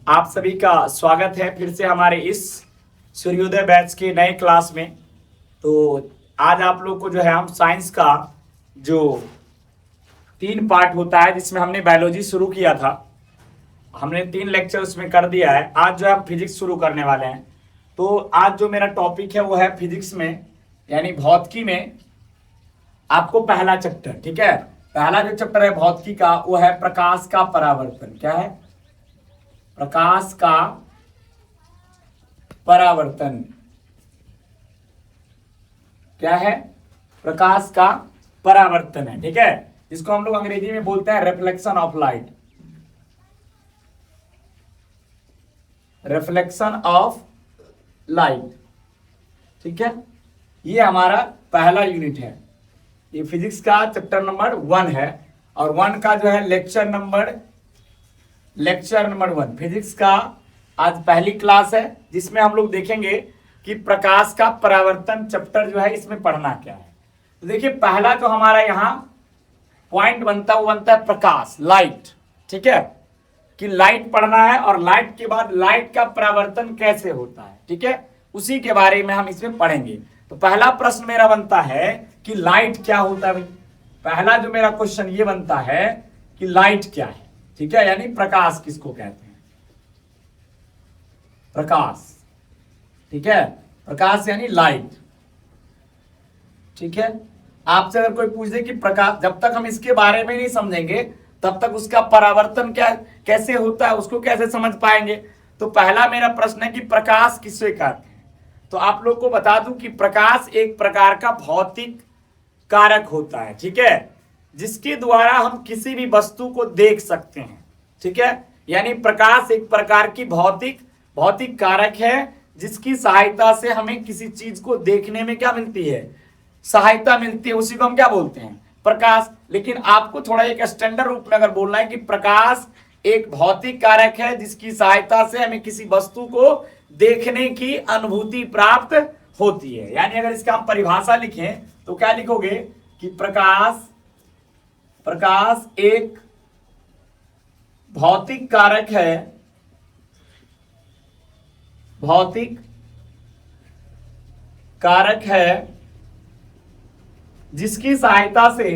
आप सभी का स्वागत है फिर से हमारे इस सूर्योदय बैच के नए क्लास में। तो आज आप लोग को जो है हम साइंस का जो 3 पार्ट होता है जिसमें हमने बायोलॉजी शुरू किया था, हमने 3 लेक्चर उसमें कर दिया है। आज जो है हम फिजिक्स शुरू करने वाले हैं। तो आज जो मेरा टॉपिक है वो है फिजिक्स में यानी भौतिकी में आपको पहला चैप्टर, ठीक है। पहला जो चैप्टर है भौतिकी का वो है प्रकाश का परावर्तन। क्या है? प्रकाश का परावर्तन। क्या है? प्रकाश का परावर्तन है, ठीक है, जिसको हम लोग अंग्रेजी में बोलते हैं reflection of light. Reflection of light, ठीक है। ये हमारा पहला यूनिट है। ये फिजिक्स का चैप्टर नंबर 1 है और 1 का जो है लेक्चर नंबर 1 फिजिक्स का आज पहली क्लास है, जिसमें हम लोग देखेंगे कि प्रकाश का परावर्तन चैप्टर जो है इसमें पढ़ना क्या है। तो देखिए पहला जो हमारा यहाँ पॉइंट बनता है वो बनता है प्रकाश, लाइट, ठीक है, कि लाइट पढ़ना है और लाइट के बाद लाइट का परावर्तन कैसे होता है, ठीक है, उसी के बारे में हम इसमें पढ़ेंगे। तो पहला प्रश्न मेरा बनता है कि लाइट क्या होता है भाई। पहला जो मेरा क्वेश्चन ये बनता है कि लाइट क्या है, ठीक है, यानी प्रकाश किसको कहते हैं। प्रकाश, ठीक है, प्रकाश यानी लाइट, ठीक है। आपसे अगर कोई पूछ दे कि प्रकाश, जब तक हम इसके बारे में नहीं समझेंगे तब तक उसका परावर्तन क्या कैसे होता है उसको कैसे समझ पाएंगे। तो पहला मेरा प्रश्न है कि प्रकाश किससे कहते हैं। तो आप लोग को बता दूं कि प्रकाश एक प्रकार का भौतिक कारक होता है, ठीक है, जिसके द्वारा हम किसी भी वस्तु को देख सकते हैं, ठीक है। यानी प्रकाश एक प्रकार की भौतिक कारक है जिसकी सहायता से हमें किसी चीज को देखने में क्या मिलती है, सहायता मिलती है, उसी को हम क्या बोलते हैं, प्रकाश। लेकिन आपको थोड़ा एक स्टैंडर्ड रूप में अगर बोलना है कि प्रकाश एक भौतिक कारक है जिसकी सहायता से हमें किसी वस्तु को देखने की अनुभूति प्राप्त होती है। यानी अगर इसका हम परिभाषा लिखें तो क्या लिखोगे कि प्रकाश एक भौतिक कारक है, भौतिक कारक है जिसकी सहायता से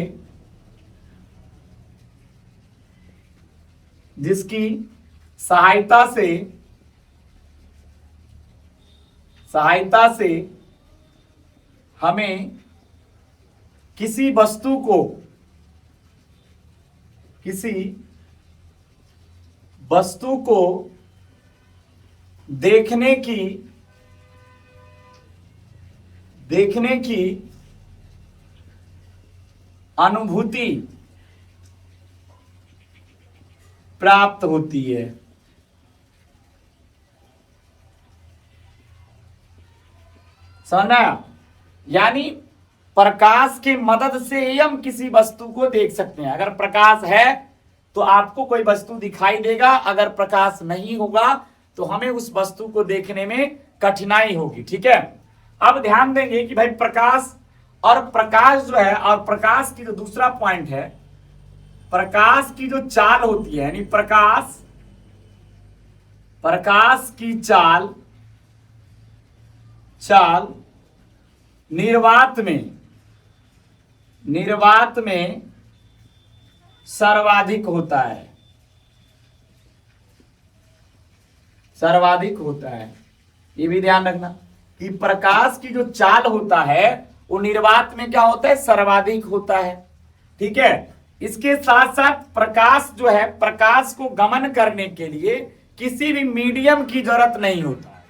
हमें किसी वस्तु को देखने की अनुभूति प्राप्त होती है। समझना? यानी प्रकाश की मदद से ही हम किसी वस्तु को देख सकते हैं। अगर प्रकाश है तो आपको कोई वस्तु दिखाई देगा, अगर प्रकाश नहीं होगा तो हमें उस वस्तु को देखने में कठिनाई होगी, ठीक है। अब ध्यान देंगे कि भाई प्रकाश और प्रकाश जो है, और प्रकाश की जो दूसरा पॉइंट है, प्रकाश की जो चाल होती है, यानी प्रकाश की चाल निर्वात में सर्वाधिक होता है। ये भी ध्यान रखना कि प्रकाश की जो चाल होता है वो निर्वात में क्या होता है, सर्वाधिक होता है, ठीक है। इसके साथ साथ प्रकाश जो है, प्रकाश को गमन करने के लिए किसी भी मीडियम की जरूरत नहीं होता है।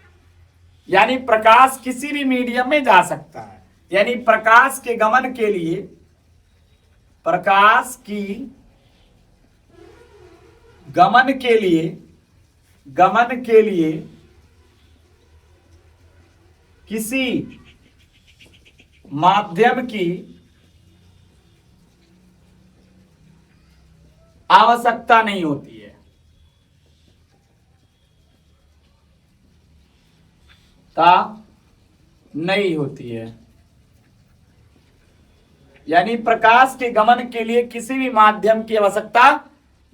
यानी प्रकाश किसी भी मीडियम में जा सकता है। यानी प्रकाश के गमन के लिए किसी माध्यम की आवश्यकता नहीं होती है। नहीं होती है। यानी प्रकाश के गमन के लिए किसी भी माध्यम की आवश्यकता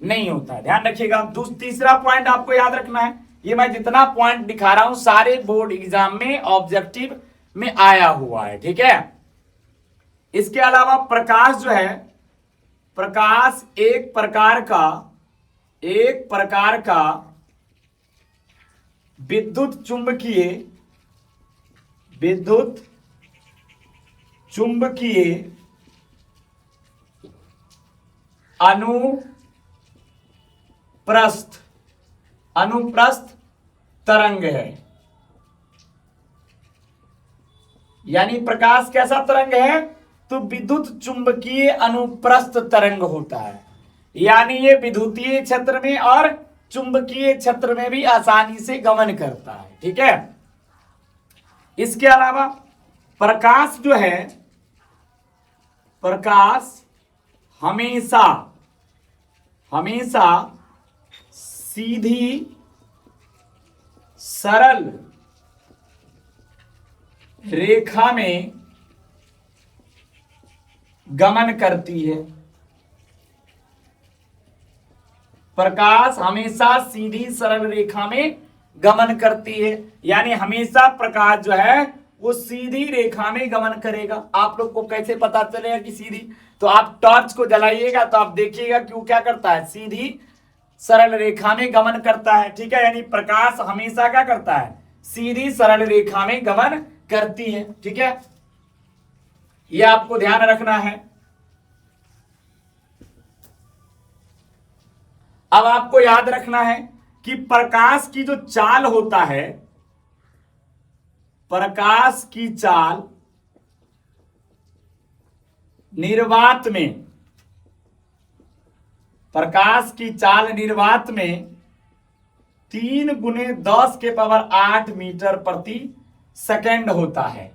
नहीं होता है। ध्यान रखिएगा। तीसरा पॉइंट आपको याद रखना है, ये मैं जितना पॉइंट दिखा रहा हूं सारे बोर्ड एग्जाम में ऑब्जेक्टिव में आया हुआ है, ठीक है। इसके अलावा प्रकाश जो है, प्रकाश एक प्रकार का विद्युत चुंबकीय अनुप्रस्थ तरंग है। यानी प्रकाश कैसा तरंग है? तो विद्युत चुंबकीय अनुप्रस्थ तरंग होता है। यानी ये विद्युतीय क्षेत्र में और चुंबकीय क्षेत्र में भी आसानी से गमन करता है, ठीक है। इसके अलावा प्रकाश जो है, प्रकाश हमेशा सीधी सरल रेखा में गमन करती है। प्रकाश हमेशा सीधी सरल रेखा में गमन करती है, यानी हमेशा प्रकाश जो है वो सीधी रेखा में गमन करेगा। आप लोग को कैसे पता चलेगा कि सीधी? तो आप टॉर्च को जलाइएगा तो आप देखिएगा कि वो क्या करता है, सीधी सरल रेखा में गमन करता है, ठीक है। यानी प्रकाश हमेशा क्या करता है, सीधी सरल रेखा में गमन करती है, ठीक है। ये आपको ध्यान रखना है। अब आपको याद रखना है कि प्रकाश की जो चाल होता है, प्रकाश की चाल निर्वात में, प्रकाश की चाल निर्वात में 3 × 10⁸ मीटर प्रति सेकेंड होता है।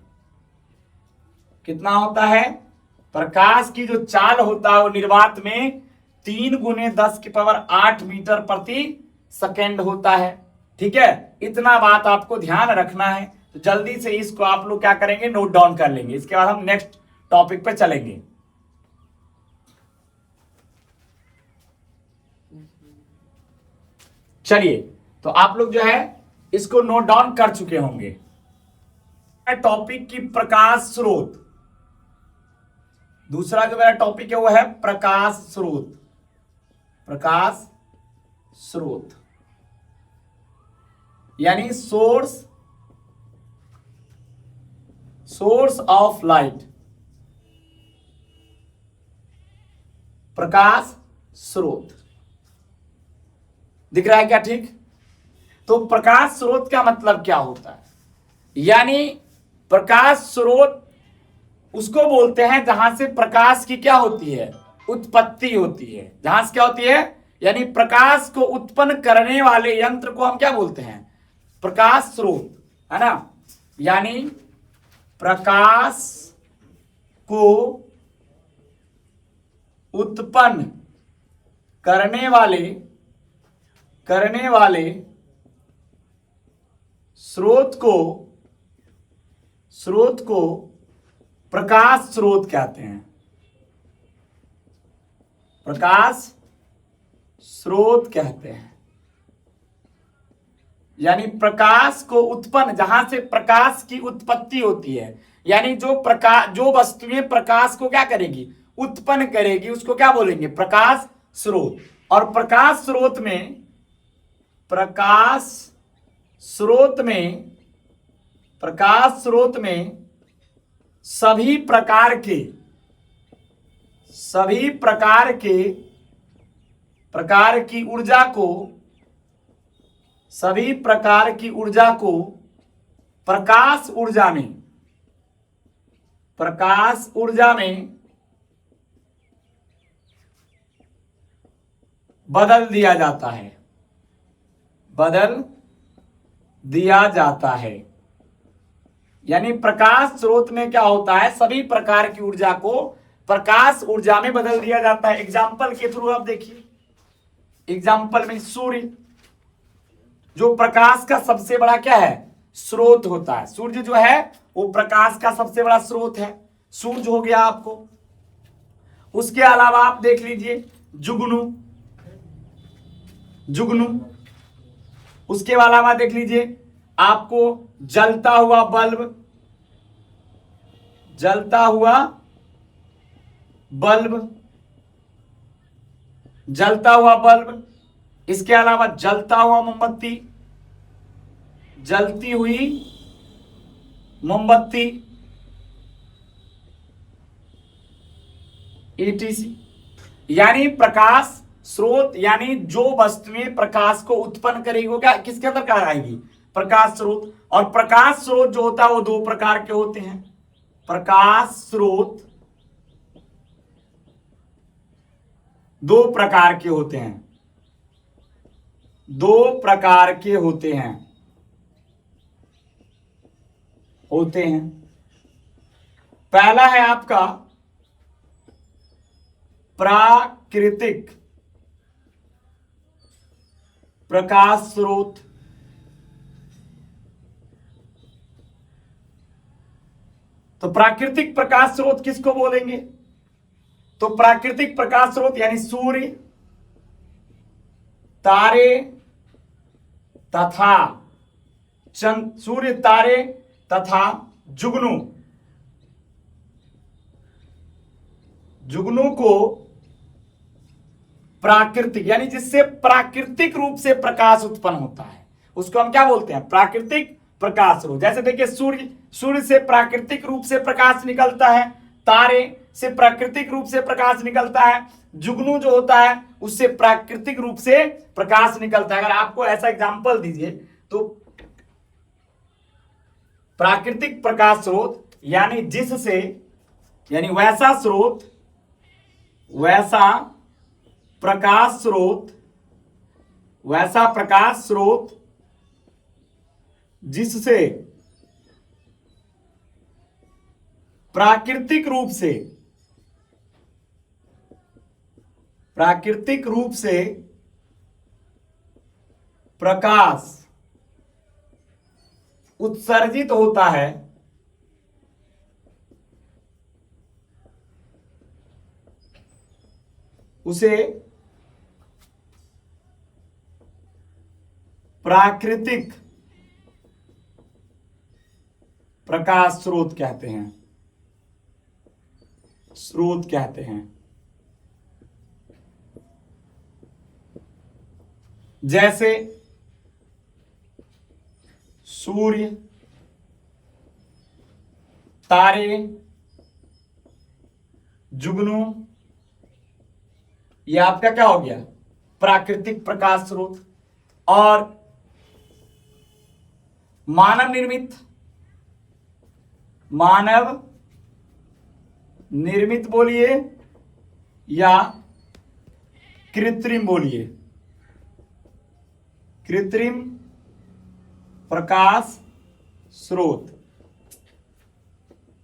कितना होता है? प्रकाश की जो चाल होता है वो निर्वात में 3 × 10⁸ मीटर प्रति सेकेंड होता है, ठीक है। इतना बात आपको ध्यान रखना है। तो जल्दी से इसको आप लोग क्या करेंगे, नोट डाउन कर लेंगे। इसके बाद हम नेक्स्ट टॉपिक पे चलेंगे। चलिए, तो आप लोग जो है इसको नोट डाउन कर चुके होंगे। टॉपिक की प्रकाश स्रोत, दूसरा जो मेरा टॉपिक है वो है प्रकाश स्रोत। प्रकाश स्रोत यानी सोर्स ऑफ लाइट, प्रकाश स्रोत। दिख रहा है क्या? ठीक। तो प्रकाश स्रोत का मतलब क्या होता है? यानी प्रकाश स्रोत उसको बोलते हैं जहां से प्रकाश की क्या होती है, उत्पत्ति होती है। जहां से क्या होती है, यानी प्रकाश को उत्पन्न करने वाले यंत्र को हम क्या बोलते हैं, प्रकाश स्रोत, है ना। यानी प्रकाश को उत्पन्न करने वाले स्रोत को प्रकाश स्रोत कहते हैं। प्रकाश स्रोत कहते हैं। यानी प्रकाश को उत्पन्न, जहां से प्रकाश की उत्पत्ति होती है, यानी जो वस्तुएं प्रकाश को क्या करेगी, उत्पन्न करेगी, उसको क्या बोलेंगे, प्रकाश स्रोत। और प्रकाश स्रोत में सभी प्रकार की ऊर्जा को प्रकाश ऊर्जा में बदल दिया जाता है। यानी प्रकाश स्रोत में क्या होता है, सभी प्रकार की ऊर्जा को प्रकाश ऊर्जा में बदल दिया जाता है। एग्जाम्पल के थ्रू आप देखिए। एग्जाम्पल में सूर्य जो प्रकाश का सबसे बड़ा क्या है, स्रोत होता है। सूर्य जो है वो प्रकाश का सबसे बड़ा स्रोत है। सूर्य हो गया आपको। उसके अलावा आप देख लीजिए जुगनू। जुगनू। उसके अलावा देख लीजिए आपको जलता हुआ बल्ब, जलता हुआ बल्ब, जलता हुआ बल्ब। इसके अलावा जलता हुआ मोमबत्ती, जलती हुई मोमबत्ती, ईटीसी। यानी प्रकाश स्रोत, यानी जो वस्तुएं प्रकाश को उत्पन्न करेगी वो क्या किसके अंदर क्या आएगी, प्रकाश स्रोत। और प्रकाश स्रोत जो होता है वो दो प्रकार के होते हैं। प्रकाश स्रोत दो प्रकार के होते हैं, दो प्रकार के होते हैं, पहला है आपका प्राकृतिक प्रकाश स्रोत। तो प्राकृतिक प्रकाश स्रोत किसको बोलेंगे, तो प्राकृतिक प्रकाश स्रोत यानी सूर्य, तारे तथा चंद्र, सूर्य, तारे तथा जुगनू। जुगनू को प्राकृतिक यानी जिससे प्राकृतिक रूप से प्रकाश उत्पन्न होता है उसको हम क्या बोलते हैं, प्राकृतिक प्रकाश स्रोत। जैसे देखिए सूर्य, सूर्य से प्राकृतिक रूप से प्रकाश निकलता है, तारे से प्राकृतिक रूप से प्रकाश निकलता है, जुगनू जो होता है उससे प्राकृतिक रूप से प्रकाश निकलता है। अगर आपको ऐसा एग्जांपल दीजिए तो प्राकृतिक प्रकाश स्रोत यानी जिससे, यानी वैसा स्रोत, वैसा प्रकाश स्रोत, वैसा प्रकाश स्रोत जिससे प्राकृतिक रूप से, प्राकृतिक रूप से प्रकाश उत्सर्जित होता है, उसे प्राकृतिक प्रकाश स्रोत कहते हैं, स्रोत कहते हैं। जैसे सूर्य, तारे, जुगनू, ये आपका क्या हो गया, प्राकृतिक प्रकाश स्रोत। और मानव निर्मित, मानव निर्मित बोलिए या कृत्रिम बोलिए, कृत्रिम प्रकाश स्रोत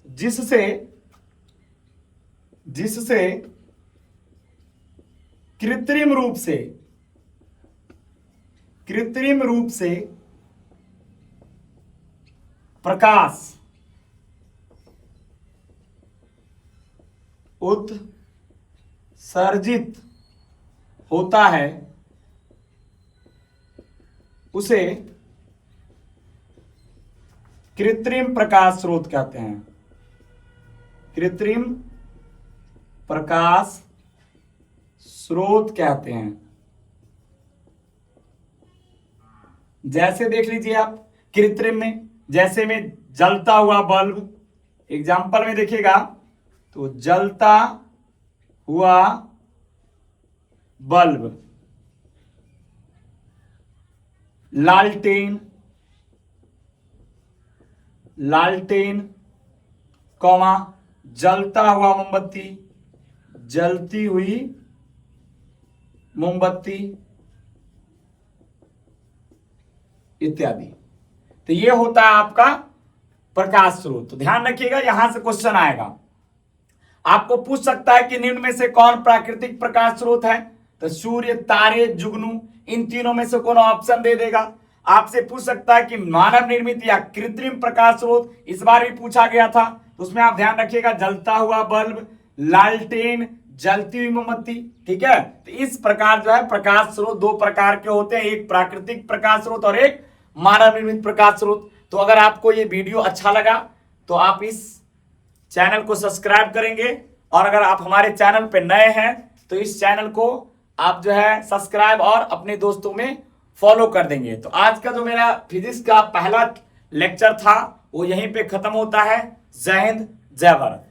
जिससे, जिससे कृत्रिम रूप से, कृत्रिम रूप से प्रकाश उत्सर्जित होता है, उसे कृत्रिम प्रकाश स्रोत कहते हैं, कृत्रिम प्रकाश स्रोत कहते हैं। जैसे देख लीजिए आप कृत्रिम में, जैसे में जलता हुआ बल्ब, एग्जाम्पल में देखिएगा तो जलता हुआ बल्ब, लालटेन, लालटेन, कौमा जलता हुआ मोमबत्ती, जलती हुई मोमबत्ती इत्यादि। तो ये होता है आपका प्रकाश स्रोत। तो ध्यान रखिएगा, यहां से क्वेश्चन आएगा, आपको पूछ सकता है कि निम्न में से कौन प्राकृतिक प्रकाश स्रोत है, तो सूर्य, तारे, जुगनू, इन तीनों में से कौन ऑप्शन दे देगा। आपसे पूछ सकता है कि मानव निर्मित या कृत्रिम प्रकाश स्रोत, इस बार भी पूछा गया था, तो उसमें आप ध्यान रखिएगा जलता हुआ बल्ब, लालटेन, जलती हुई मोमबत्ती। ठीक है, तो इस प्रकार जो है प्रकाश स्रोत दो प्रकार के होते हैं, एक प्राकृतिक प्रकाश स्रोत और एक मानव निर्मित प्रकाश स्रोत। तो अगर आपको ये वीडियो अच्छा लगा तो आप इस चैनल को सब्सक्राइब करेंगे, और अगर आप हमारे चैनल पे नए हैं तो इस चैनल को आप जो है सब्सक्राइब और अपने दोस्तों में फॉलो कर देंगे। तो आज का जो मेरा फिजिक्स का पहला लेक्चर था वो यहीं पे खत्म होता है। जय हिंद, जय भारत।